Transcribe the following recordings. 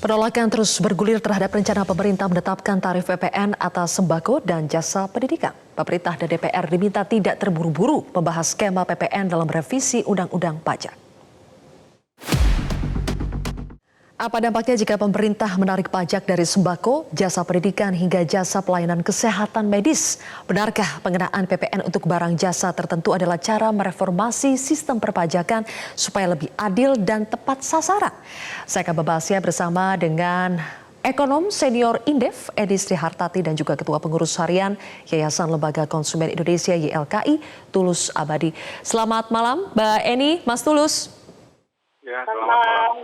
Penolakan terus bergulir terhadap rencana pemerintah menetapkan tarif PPN atas sembako dan jasa pendidikan. Pemerintah dan DPR diminta tidak terburu-buru membahas skema PPN dalam revisi Undang-Undang Pajak. Apa dampaknya jika pemerintah menarik pajak dari sembako, jasa pendidikan hingga jasa pelayanan kesehatan medis? Benarkah pengenaan PPN untuk barang jasa tertentu adalah cara mereformasi sistem perpajakan supaya lebih adil dan tepat sasaran? Saya akan membahasnya bersama dengan ekonom senior Indef, Edi Srihartati, dan juga Ketua Pengurus Harian Yayasan Lembaga Konsumen Indonesia YLKI, Tulus Abadi. Selamat malam, Mbak Eni, Mas Tulus. Ya, selamat malam.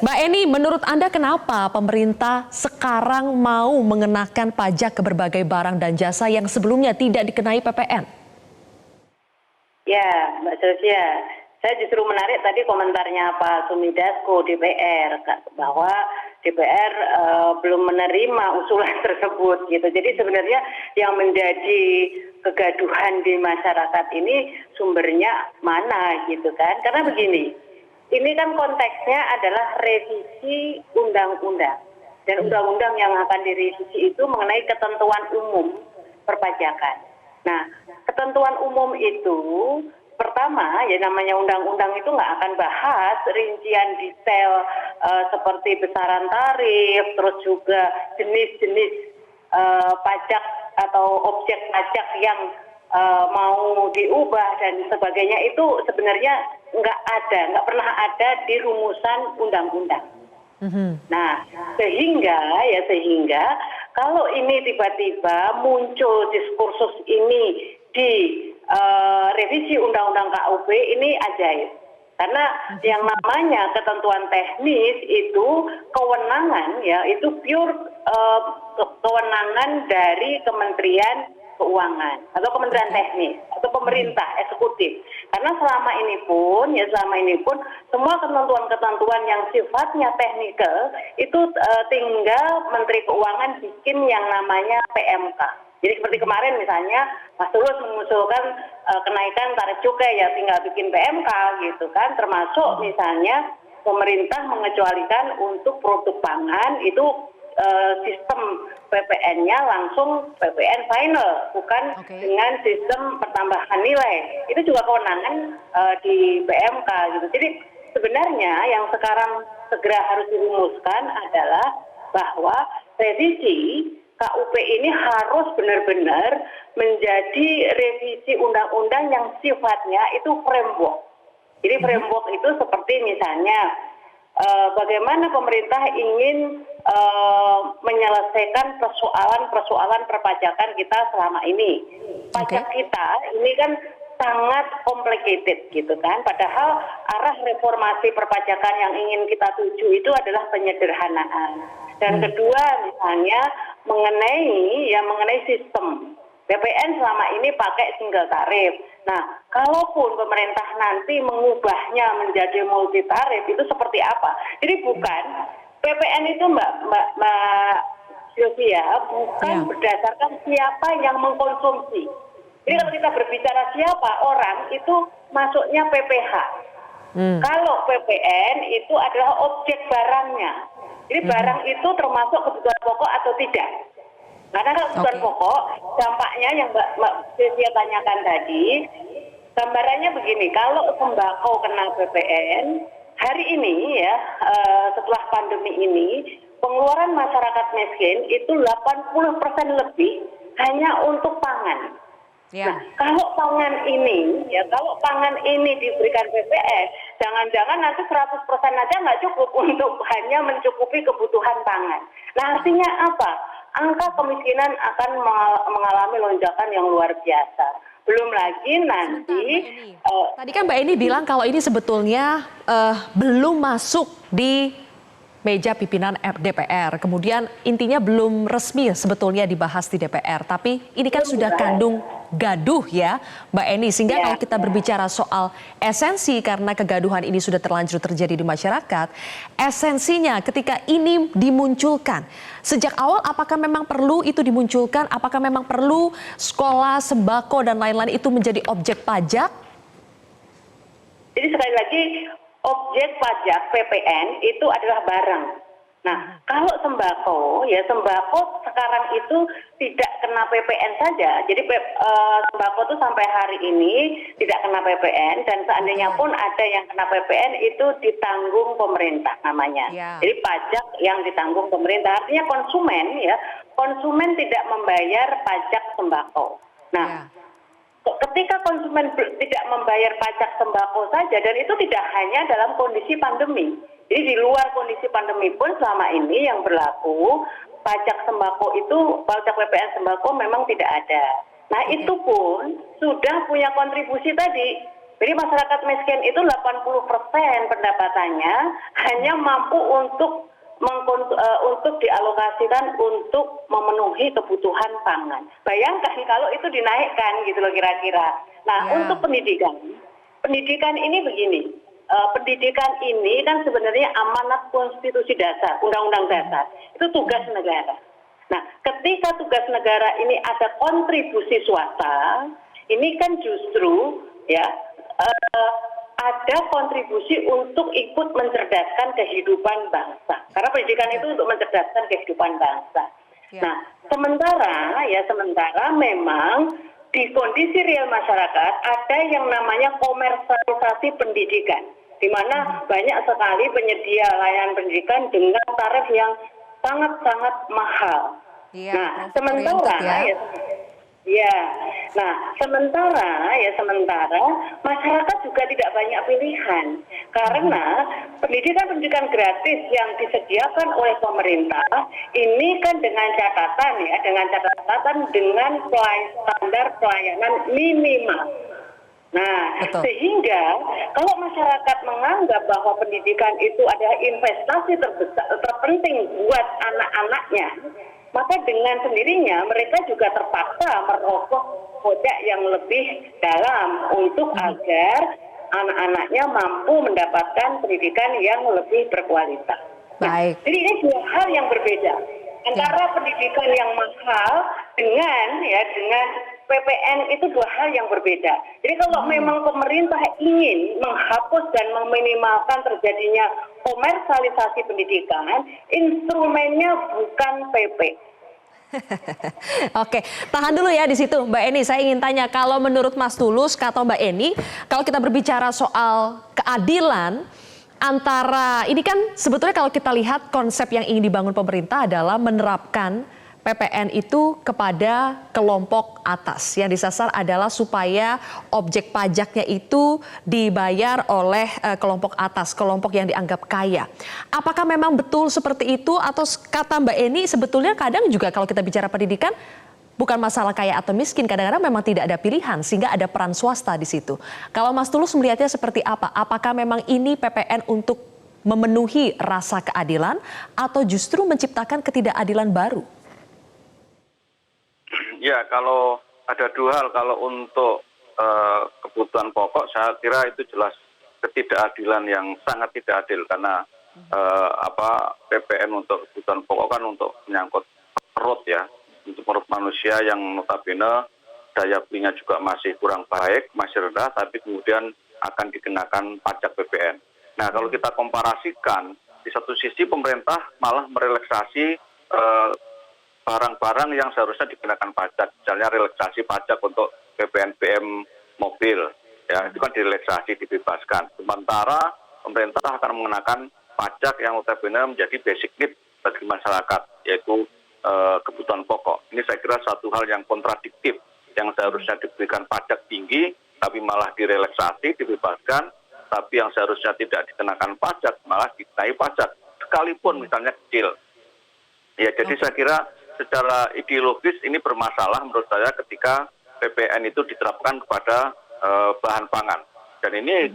Mbak Eni, menurut Anda kenapa pemerintah sekarang mau mengenakan pajak ke berbagai barang dan jasa yang sebelumnya tidak dikenai PPN? Ya, Mbak Sylvia, saya justru menarik tadi komentarnya Pak Sumidasko DPR bahwa DPR belum menerima usulan tersebut gitu. Jadi sebenarnya yang menjadi kegaduhan di masyarakat ini sumbernya mana gitu kan? Karena begini. Ini kan konteksnya adalah revisi undang-undang. Dan undang-undang yang akan direvisi itu mengenai ketentuan umum perpajakan. Nah, ketentuan umum itu pertama ya namanya undang-undang itu nggak akan bahas rincian detail seperti besaran tarif, terus juga jenis-jenis pajak atau objek pajak yang mau diubah dan sebagainya itu sebenarnya nggak pernah ada di rumusan undang-undang. Nah, sehingga kalau ini tiba-tiba muncul diskursus ini di revisi undang-undang KUP ini ajaib. Karena yang namanya ketentuan teknis itu kewenangan ya itu pure kewenangan dari Kementerian Keuangan atau Kementerian Teknis atau pemerintah eksekutif. Karena selama ini pun semua ketentuan-ketentuan yang sifatnya teknikal itu tinggal Menteri Keuangan bikin yang namanya PMK. Jadi seperti kemarin misalnya Mas Tulus mengusulkan kenaikan tarif cukai ya tinggal bikin PMK gitu kan, termasuk misalnya pemerintah mengecualikan untuk produk pangan itu sistem PPN-nya langsung PPN final, bukan dengan sistem pertambahan nilai. Itu juga kewenangan di PMK gitu. Jadi sebenarnya yang sekarang segera harus dirumuskan adalah bahwa revisi KUP ini harus benar-benar menjadi revisi undang-undang yang sifatnya itu framework. Jadi framework itu seperti misalnya bagaimana pemerintah ingin menyelesaikan persoalan perpajakan kita selama ini. Pajak kita ini kan sangat complicated gitu kan. Padahal arah reformasi perpajakan yang ingin kita tuju itu adalah penyederhanaan. Dan kedua misalnya mengenai sistem. PPN selama ini pakai single tarif. Nah, kalaupun pemerintah nanti mengubahnya menjadi multi tarif itu seperti apa? Jadi bukan PPN itu Mbak Sylvia bukan berdasarkan siapa yang mengkonsumsi. Jadi kalau kita berbicara siapa orang itu masuknya PPH. Kalau PPN itu adalah objek barangnya. Jadi barang itu termasuk kebutuhan pokok atau tidak. Karena kalau kebutuhan pokok, dampaknya yang Mbak Sylvia tanyakan tadi, gambarannya begini, kalau sembako kena PPN, hari ini ya, setelah pandemi ini, pengeluaran masyarakat miskin itu 80% lebih hanya untuk pangan. Nah, kalau pangan ini diberikan PPN, jangan-jangan nanti 100% aja nggak cukup untuk hanya mencukupi kebutuhan pangan. Nah, artinya apa? Angka kemiskinan akan mengalami lonjakan yang luar biasa. Belum lagi nanti. Tadi kan Mbak Eni bilang kalau ini sebetulnya belum masuk di meja pimpinan DPR. Kemudian intinya belum resmi sebetulnya dibahas di DPR. Tapi ini kan sudah kandung gaduh ya Mbak Eni. Sehingga kalau kita berbicara soal esensi karena kegaduhan ini sudah terlanjur terjadi di masyarakat. Esensinya ketika ini dimunculkan. Sejak awal apakah memang perlu itu dimunculkan? Apakah memang perlu sekolah, sembako dan lain-lain itu menjadi objek pajak? Jadi sekali lagi objek pajak PPN itu adalah barang. Nah, kalau sembako, ya sembako sekarang itu tidak kena PPN saja. Jadi sembako itu sampai hari ini tidak kena PPN dan seandainya pun ada yang kena PPN itu ditanggung pemerintah namanya. Ya. Jadi pajak yang ditanggung pemerintah. Artinya konsumen tidak membayar pajak sembako. Nah, ketika konsumen tidak membayar pajak sembako saja, dan itu tidak hanya dalam kondisi pandemi. Jadi di luar kondisi pandemi pun selama ini yang berlaku, pajak sembako itu, pajak PPN sembako memang tidak ada. Nah itu pun sudah punya kontribusi tadi. Jadi masyarakat miskin itu 80% pendapatannya hanya mampu untuk dialokasikan untuk memenuhi kebutuhan pangan. Bayangkan kalau itu dinaikkan gitu loh kira-kira. Nah untuk pendidikan ini begini. Pendidikan ini kan sebenarnya amanat konstitusi dasar, undang-undang dasar. Itu tugas negara. Nah, ketika tugas negara ini ada kontribusi swasta, ini kan justru ya ada kontribusi untuk ikut mencerdaskan kehidupan bangsa. Karena pendidikan itu untuk mencerdaskan kehidupan bangsa. Nah, sementara memang di kondisi real masyarakat ada yang namanya komersialisasi pendidikan, di mana banyak sekali penyedia layanan pendidikan dengan tarif yang sangat-sangat mahal. Nah, sementara masyarakat juga tidak banyak pilihan karena pendidikan gratis yang disediakan oleh pemerintah ini kan dengan catatan dengan standar pelayanan minimal. Nah, sehingga kalau masyarakat menganggap bahwa pendidikan itu adalah investasi terpenting buat anak-anaknya, maka dengan sendirinya mereka juga terpaksa merogoh kocek yang lebih dalam untuk agar anak-anaknya mampu mendapatkan pendidikan yang lebih berkualitas. Nah, jadi ini dua hal yang berbeda antara pendidikan yang mahal dengan PPN itu dua hal yang berbeda. Jadi kalau memang pemerintah ingin menghapus dan meminimalkan terjadinya komersialisasi pendidikan, instrumennya bukan PP. Oke, tahan dulu ya di situ Mbak Eni. Saya ingin tanya, kalau menurut Mas Tulus atau Mbak Eni, kalau kita berbicara soal keadilan, antara ini kan sebetulnya kalau kita lihat konsep yang ingin dibangun pemerintah adalah menerapkan PPN itu kepada kelompok atas. Yang disasar adalah supaya objek pajaknya itu dibayar oleh kelompok atas, kelompok yang dianggap kaya. Apakah memang betul seperti itu atau kata Mbak Eni sebetulnya kadang juga kalau kita bicara pendidikan bukan masalah kaya atau miskin, kadang-kadang memang tidak ada pilihan sehingga ada peran swasta di situ. Kalau Mas Tulus melihatnya seperti apa? Apakah memang ini PPN untuk memenuhi rasa keadilan atau justru menciptakan ketidakadilan baru? Ya, kalau ada dua hal. Kalau untuk kebutuhan pokok, saya kira itu jelas ketidakadilan yang sangat tidak adil karena PPN untuk kebutuhan pokok kan untuk menyangkut perut ya, untuk perut manusia yang notabene daya belinya juga masih kurang baik, masih rendah, tapi kemudian akan dikenakan pajak PPN. Nah, kalau kita komparasikan, di satu sisi pemerintah malah merelaksasi barang-barang yang seharusnya dikenakan pajak, misalnya relaksasi pajak untuk PPN BM mobil, ya itu kan direlaksasi, dibebaskan. Sementara pemerintah akan mengenakan pajak yang notabene menjadi basic need bagi masyarakat, yaitu kebutuhan pokok. Ini saya kira satu hal yang kontradiktif, yang seharusnya diberikan pajak tinggi, tapi malah direlaksasi, dibebaskan, tapi yang seharusnya tidak dikenakan pajak, malah dikenai pajak, sekalipun misalnya kecil. Ya, jadi saya kira secara ideologis ini bermasalah menurut saya ketika PPN itu diterapkan kepada bahan pangan. Dan ini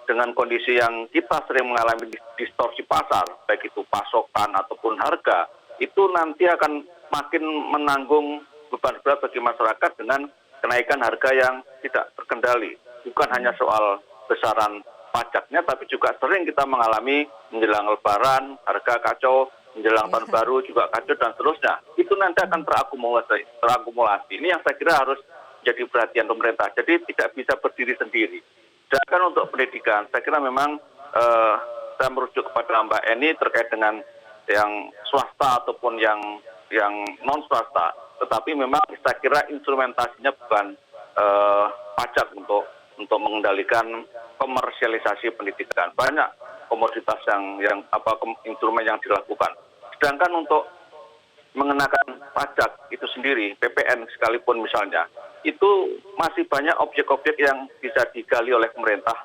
dengan kondisi yang kita sering mengalami distorsi pasar, baik itu pasokan ataupun harga, itu nanti akan makin menanggung beban berat bagi masyarakat dengan kenaikan harga yang tidak terkendali. Bukan hanya soal besaran pajaknya, tapi juga sering kita mengalami menjelang lebaran, harga kacau, menjelang tahun baru juga kacau dan seterusnya. Itu nanti akan terakumulasi. Ini yang saya kira harus jadi perhatian pemerintah. Jadi tidak bisa berdiri sendiri. Sedangkan untuk pendidikan, saya kira memang saya merujuk kepada Mbak Eni terkait dengan yang swasta ataupun yang non swasta, tetapi memang saya kira instrumentasinya bukan pajak untuk mengendalikan komersialisasi pendidikan. Banyak komoditas instrumen yang dilakukan. Sedangkan untuk mengenakan pajak itu sendiri, PPN sekalipun misalnya, itu masih banyak objek-objek yang bisa digali oleh pemerintah.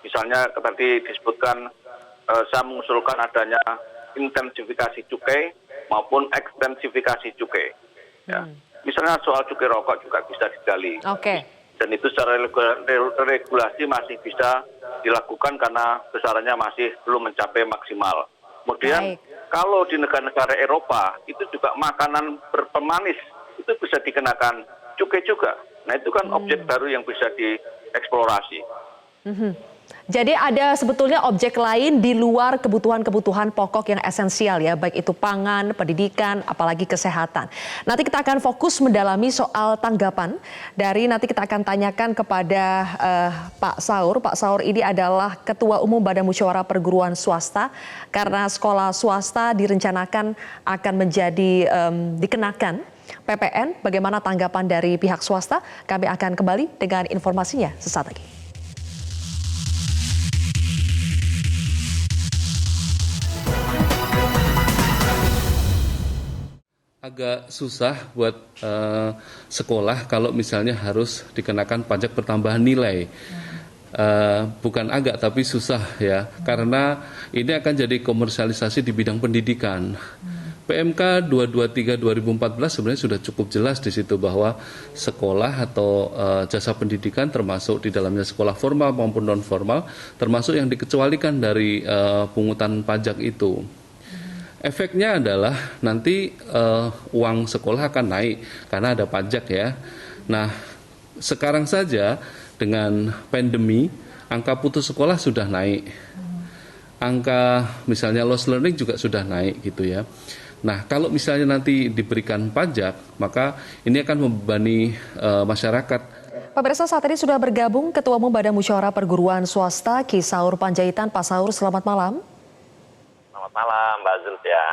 Misalnya tadi disebutkan, saya mengusulkan adanya intensifikasi cukai maupun ekstensifikasi cukai. Ya. Misalnya soal cukai rokok juga bisa digali. Oke. Dan itu secara regulasi masih bisa dilakukan karena besarannya masih belum mencapai maksimal. Kemudian kalau di negara-negara Eropa itu juga makanan berpemanis itu bisa dikenakan cukai juga. Nah itu kan objek baru yang bisa dieksplorasi. Jadi ada sebetulnya objek lain di luar kebutuhan-kebutuhan pokok yang esensial ya, baik itu pangan, pendidikan, apalagi kesehatan. Nanti kita akan fokus mendalami soal tanggapan dari, nanti kita akan tanyakan kepada Pak Saur. Pak Saur ini adalah Ketua Umum Badan Musyawarah Perguruan Swasta, karena sekolah swasta direncanakan akan menjadi dikenakan PPN. Bagaimana tanggapan dari pihak swasta? Kami akan kembali dengan informasinya sesaat lagi. Agak susah buat sekolah kalau misalnya harus dikenakan pajak pertambahan nilai. Bukan agak, tapi susah ya, karena ini akan jadi komersialisasi di bidang pendidikan. PMK 223 2014 sebenarnya sudah cukup jelas di situ bahwa sekolah atau jasa pendidikan, termasuk di dalamnya sekolah formal maupun non formal, termasuk yang dikecualikan dari pungutan pajak itu. Efeknya adalah nanti uang sekolah akan naik karena ada pajak ya. Nah, sekarang saja dengan pandemi, angka putus sekolah sudah naik. Angka misalnya lost learning juga sudah naik gitu ya. Nah, kalau misalnya nanti diberikan pajak, maka ini akan membebani masyarakat. Pemirsa, saat ini sudah bergabung Ketua Umum Badan Musyawarah Perguruan Swasta, Ki Saur Panjaitan. Pak Saur, selamat malam. Selamat malam, Mbak Zulfia.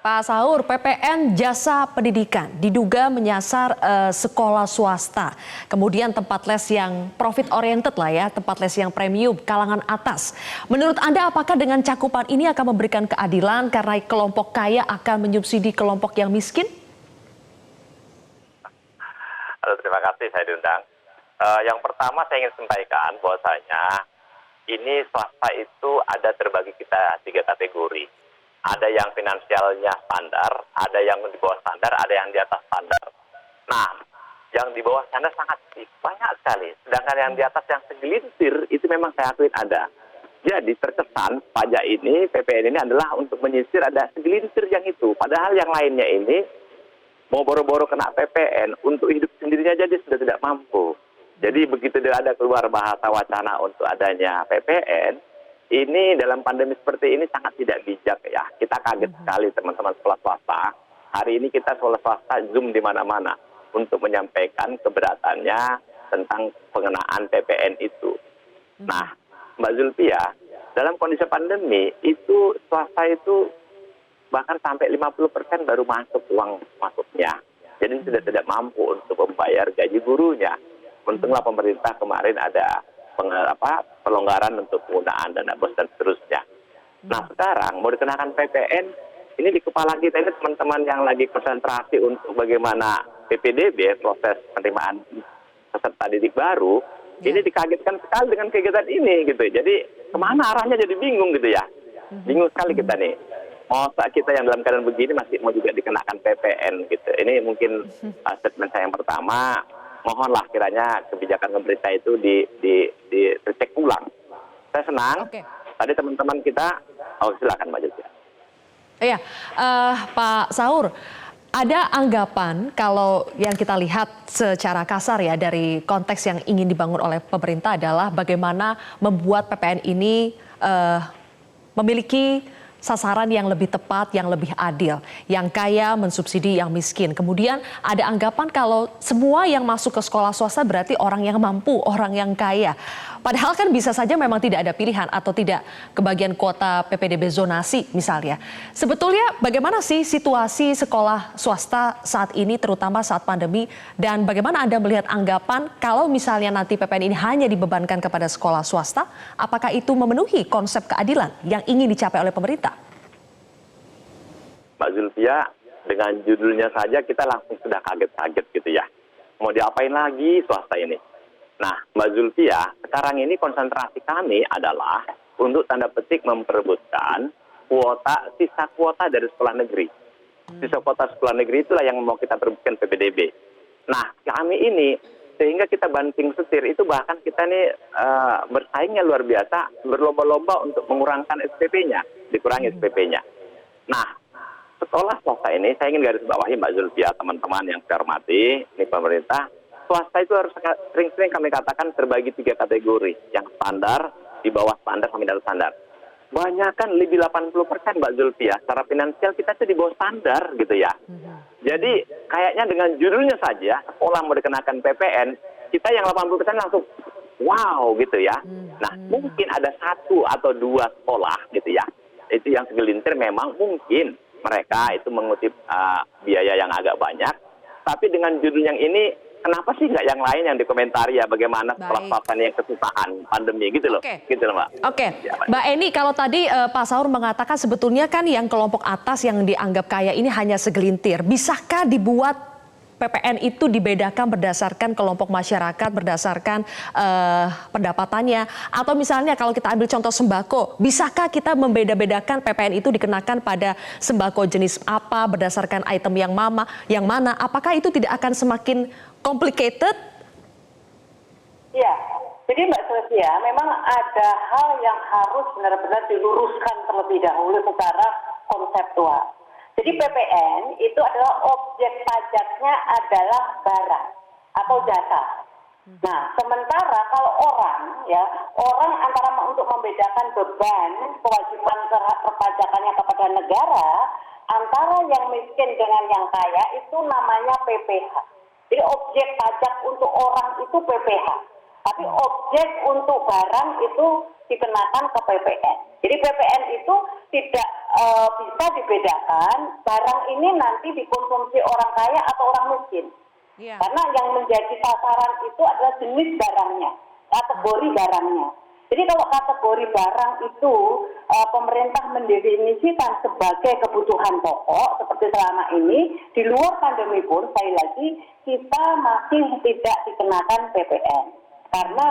Pak Saur, PPN jasa pendidikan diduga menyasar sekolah swasta. Kemudian tempat les yang profit oriented lah ya, tempat les yang premium, kalangan atas. Menurut Anda, apakah dengan cakupan ini akan memberikan keadilan karena kelompok kaya akan menyubsidi kelompok yang miskin? Halo, terima kasih saya diundang. Yang pertama saya ingin sampaikan bahwasanya ini swasta itu ada terbagi kita 3 kategori. Ada yang finansialnya standar, ada yang di bawah standar, ada yang di atas standar. Nah, yang di bawah standar sangat banyak sekali. Sedangkan yang di atas yang segelintir itu memang saya akuin ada. Jadi terkesan pajak ini, PPN ini adalah untuk menyisir ada segelintir yang itu. Padahal yang lainnya ini mau boro-boro kena PPN, untuk hidup sendirinya aja dia sudah tidak mampu. Jadi begitu dia ada keluar bahasa wacana untuk adanya PPN, ini dalam pandemi seperti ini sangat tidak bijak ya. Kita kaget sekali teman-teman sekolah swasta. Hari ini kita sekolah swasta Zoom di mana-mana untuk menyampaikan keberatannya tentang pengenaan PPN itu. Nah, Mbak Zulfia, dalam kondisi pandemi itu swasta itu bahkan sampai 50% baru masuk uang masuknya. Jadi sudah tidak mampu untuk membayar gaji gurunya. Untunglah pemerintah kemarin ada pelonggaran untuk penggunaan dana bos dan seterusnya. Nah sekarang mau dikenakan PPN, ini di kepala kita ini teman-teman yang lagi konsentrasi untuk bagaimana PPDB, proses penerimaan peserta didik baru, ini dikagetkan sekali dengan kegiatan ini gitu. Jadi kemana arahnya jadi bingung gitu ya. Bingung sekali kita nih. Masa kita yang dalam keadaan begini masih mau juga dikenakan PPN gitu. Ini mungkin statement saya yang pertama. Mohonlah kiranya kebijakan pemerintah itu dicek ulang. Saya senang. Tadi teman-teman kita, silakan Mbak Jogja. Iya, Pak Saur, ada anggapan kalau yang kita lihat secara kasar ya dari konteks yang ingin dibangun oleh pemerintah adalah bagaimana membuat PPN ini memiliki sasaran yang lebih tepat, yang lebih adil. Yang kaya mensubsidi yang miskin. Kemudian ada anggapan kalau semua yang masuk ke sekolah swasta berarti orang yang mampu, orang yang kaya. Padahal kan bisa saja memang tidak ada pilihan atau tidak kebagian kuota PPDB zonasi misalnya. Sebetulnya bagaimana sih situasi sekolah swasta saat ini terutama saat pandemi, dan bagaimana Anda melihat anggapan kalau misalnya nanti PPN ini hanya dibebankan kepada sekolah swasta, apakah itu memenuhi konsep keadilan yang ingin dicapai oleh pemerintah? Mbak Zulfia, dengan judulnya saja kita langsung sudah kaget-kaget gitu ya. Mau diapain lagi swasta ini? Nah, Mbak Zulfia, sekarang ini konsentrasi kami adalah untuk tanda petik memperebutkan sisa kuota dari sekolah negeri. Sisa kuota sekolah negeri itulah yang mau kita perebutkan PPDB. Nah, kami ini, sehingga kita banting setir, itu bahkan kita ini bersaingnya luar biasa, berlomba-lomba untuk mengurangkan SPP-nya, dikurangi SPP-nya. Nah, sekolah swasta ini, saya ingin garis bawahi Mbak Zulfia, teman-teman yang saya hormati, ini pemerintah, swasta itu harus sering-sering kami katakan terbagi 3 kategori, yang standar, di bawah standar, sampai dari standar. Banyakan lebih 80% Mbak Zulfia, secara finansial kita itu di bawah standar gitu ya. Jadi kayaknya dengan judulnya saja, sekolah mau dikenakan PPN, kita yang 80% langsung wow gitu ya. Nah, mungkin ada 1 atau 2 sekolah gitu ya, itu yang segelintir memang mungkin mereka itu mengutip biaya yang agak banyak, tapi dengan judul yang ini, kenapa sih nggak yang lain yang dikomentari ya bagaimana sekolah swasta yang kesusahan pandemi gitu loh, gitu loh Mbak. Oke, Mbak Eni, kalau tadi Pak Saur mengatakan sebetulnya kan yang kelompok atas yang dianggap kaya ini hanya segelintir, bisakah dibuat PPN itu dibedakan berdasarkan kelompok masyarakat, berdasarkan pendapatannya? Atau misalnya kalau kita ambil contoh sembako, bisakah kita membeda-bedakan PPN itu dikenakan pada sembako jenis apa, berdasarkan item yang mana? Apakah itu tidak akan semakin complicated? Ya, jadi Mbak Sylvia, memang ada hal yang harus benar-benar diluruskan terlebih dahulu secara konseptual. Jadi PPN itu adalah objek pajaknya adalah barang atau jasa. Nah, sementara kalau orang antara untuk membedakan beban kewajiban perpajakannya kepada negara, antara yang miskin dengan yang kaya itu namanya PPh. Jadi objek pajak untuk orang itu PPh. Tapi objek untuk barang itu dikenakan ke PPN. Jadi PPN itu tidak bisa dibedakan barang ini nanti dikonsumsi orang kaya atau orang miskin. Karena yang menjadi sasaran itu adalah jenis barangnya, kategori barangnya. Jadi kalau kategori barang itu pemerintah mendefinisikan sebagai kebutuhan pokok seperti selama ini, di luar pandemi pun sekali lagi kita masih tidak dikenakan PPN. Karena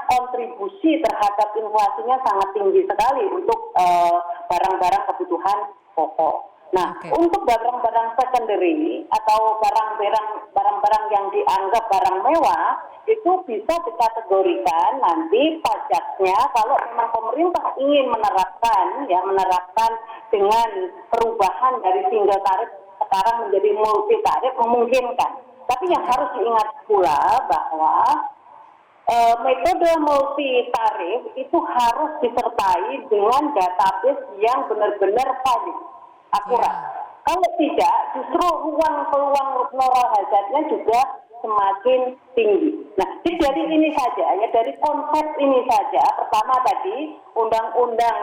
kontribusi terhadap inflasinya sangat tinggi sekali untuk barang-barang kebutuhan pokok. Nah, untuk barang-barang secondary atau barang-barang yang dianggap barang mewah itu bisa dikategorikan nanti pajaknya kalau memang pemerintah ingin menerapkan dengan perubahan dari single tarif sekarang menjadi multi tarif memungkinkan. Tapi yang harus diingat pula bahwa metode multi tarif itu harus disertai dengan database yang benar-benar valid, akurat. Kalau tidak, justru ruang peluang moral hazardnya juga semakin tinggi. Nah, jadi dari ini saja, ya dari konsep ini saja. Pertama tadi,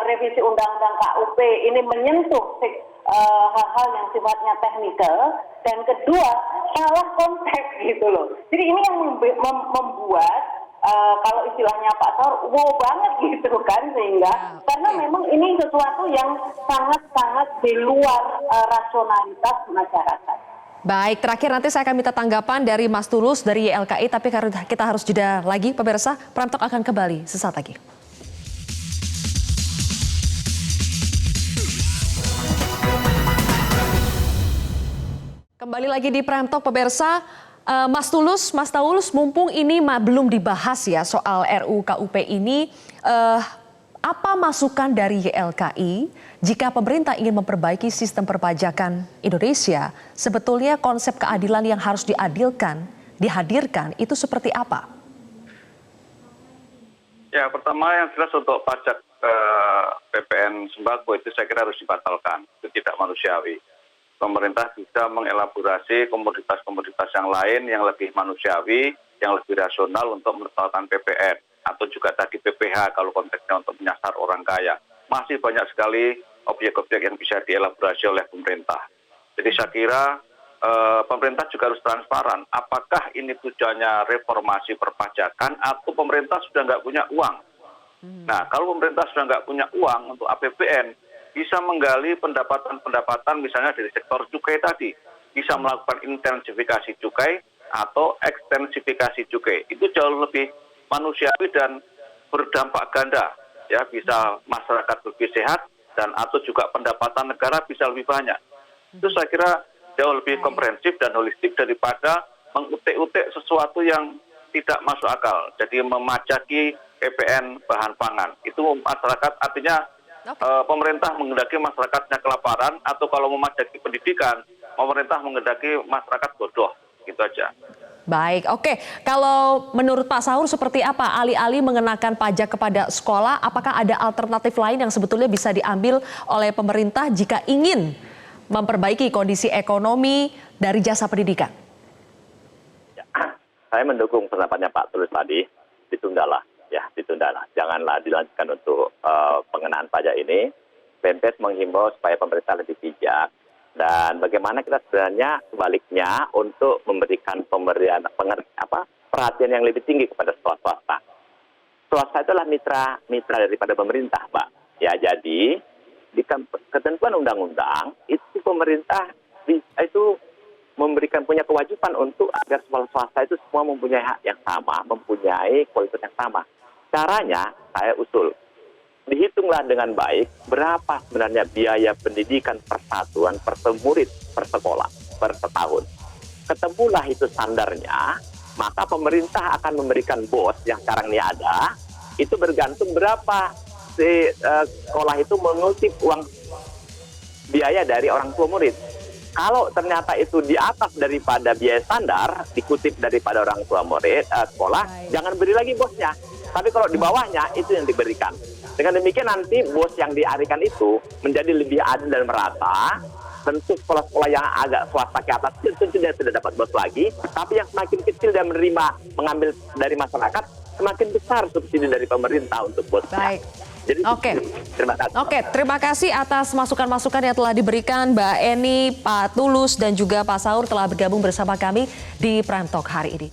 revisi undang-undang KUP ini menyentuh hal-hal yang sifatnya teknikal, dan kedua salah konteks gitu loh. Jadi ini yang membuat kalau istilahnya Pak Saur, wow banget gitu kan, sehingga karena memang ini sesuatu yang sangat-sangat di luar rasionalitas masyarakat. Baik, terakhir nanti saya akan minta tanggapan dari Mas Tulus dari YLKI, tapi karena kita harus jeda lagi, pemirsa, Prime Talk akan kembali sesaat lagi. Kembali lagi di Prime Talk, pemirsa. Mas Taulus, mumpung ini belum dibahas ya soal RUU KUP ini, apa masukan dari YLKI jika pemerintah ingin memperbaiki sistem perpajakan Indonesia? Sebetulnya konsep keadilan yang harus dihadirkan itu seperti apa? Ya, pertama yang jelas untuk pajak PPN sembako itu saya kira harus dibatalkan, itu tidak manusiawi. Pemerintah bisa mengelaborasi komoditas-komoditas yang lain yang lebih manusiawi, yang lebih rasional untuk menetapkan PPN atau juga tadi PPH kalau konteksnya untuk menyasar orang kaya. Masih banyak sekali objek-objek yang bisa dielaborasi oleh pemerintah. Jadi saya kira pemerintah juga harus transparan. Apakah ini tujuannya reformasi perpajakan atau pemerintah sudah nggak punya uang? Nah, kalau pemerintah sudah nggak punya uang untuk APBN, bisa menggali pendapatan-pendapatan misalnya dari sektor cukai tadi. Bisa melakukan intensifikasi cukai atau ekstensifikasi cukai. Itu jauh lebih manusiawi dan berdampak ganda. Ya, bisa masyarakat lebih sehat dan atau juga pendapatan negara bisa lebih banyak. Itu saya kira jauh lebih komprehensif dan holistik daripada mengutik-utik sesuatu yang tidak masuk akal. Jadi memajaki PPN bahan pangan. Itu masyarakat artinya pemerintah menghendaki masyarakatnya kelaparan atau kalau memajaki pendidikan, pemerintah menghendaki masyarakat bodoh. Gitu aja. Baik, oke. Kalau menurut Pak Saur seperti apa alih-alih mengenakan pajak kepada sekolah, apakah ada alternatif lain yang sebetulnya bisa diambil oleh pemerintah jika ingin memperbaiki kondisi ekonomi dari jasa pendidikan? Ya, saya mendukung pendapatnya Pak Tulus tadi, ditundalah. Janganlah dilanjutkan untuk pengenaan pajak ini. BNPS menghimbau supaya pemerintah lebih bijak. Dan bagaimana kita sebenarnya sebaliknya untuk memberikan perhatian yang lebih tinggi kepada swasta. Swasta itulah mitra daripada pemerintah, Pak. Ya, jadi di ketentuan undang-undang itu pemerintah itu punya kewajiban untuk agar swasta itu semua mempunyai hak yang sama, mempunyai kualitas yang sama. Caranya saya usul, dihitunglah dengan baik berapa sebenarnya biaya pendidikan per satuan, per murid, per sekolah, per setahun. Ketemulah itu standarnya, maka pemerintah akan memberikan BOS yang sekarang ini ada, itu bergantung berapa si sekolah itu mengutip uang biaya dari orang tua murid. Kalau ternyata itu di atas daripada biaya standar, dikutip daripada orang tua murid, sekolah, jangan beri lagi bosnya. Tapi kalau di bawahnya, itu yang diberikan. Dengan demikian nanti bos yang diarikan itu menjadi lebih adil dan merata. Tentu sekolah-sekolah yang agak swasta ke atas, tentu dia tidak dapat bos lagi. Tapi yang semakin kecil dan mengambil dari masyarakat, semakin besar subsidi dari pemerintah untuk bosnya. Baik. Jadi, terima kasih. Oke, terima kasih atas masukan-masukan yang telah diberikan Mbak Eni, Pak Tulus, dan juga Pak Saur telah bergabung bersama kami di Prime Talk hari ini.